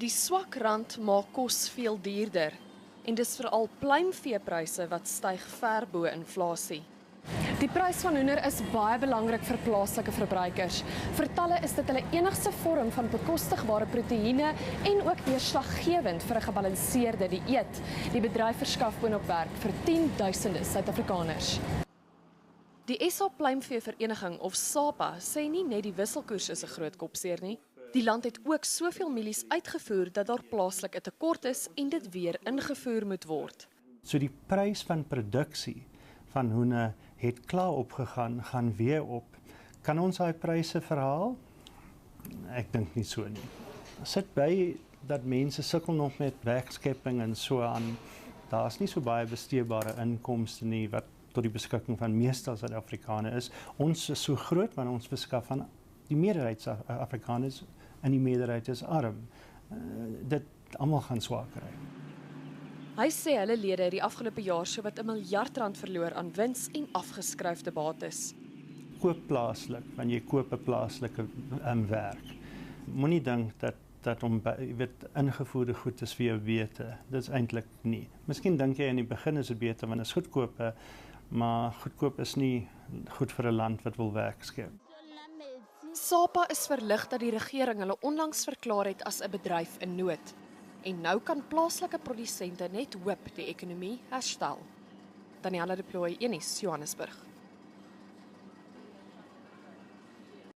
Die swak rand maak kos veel duurder en dis veral pluimveepryse wat styg ver bo inflasie. Die prys van hoender is baie belangrik vir plaaslike verbruikers. Vir talle is dit hulle enigste vorm van bekostigbare proteïene en ook deurslaggewend vir 'n gebalanseerde dieet. Die bedryf verskaf boonop werk vir 10.000 Suid-Afrikaners. Die SA Pluimveevereniging of SAPA sê nie net die wisselkoers is 'n groot kopseer nie. Die land het ook soveel mielies uitgevoer dat daar plaaslik 'n tekort is en dit weer ingevoer moet word. So die prys van produksie van hoender het klaar opgegaan, gaan weer op. Kan ons daai pryse verhaal? Ek dink nie so nie. Sit by dat mense sukkel nog met werkskepping en so aan. Daar's nie so baie besteedbare inkomste nie wat tot die beskikking van meeste Suid-Afrikaners is. Ons is so groot, maar ons beskaf van die meerderheid Afrikaners en die meerderheid is arm. Dit almal gaan swaar kry. Hy sê hulle lede het die afgelope jaar sowat R1 miljard verloor aan wins en afgeskryfde bates. Koop plaaslik, want jy koop 'n plaaslike werk. Moenie dink dat om ingevoerde goed is vir jou beter. Dit is eintlik nie. Miskien dink jy in die begin is dit beter want dit is goedkoop, maar goedkoop is nie goed vir 'n land wat wil werk skep. SAPA is verlig dat die regering hulle onlangs verklaar het as 'n bedryf in nood. En nou kan plaaslike produsente net hoop die ekonomie herstel. Daniela de Plooy, Unis, Johannesburg.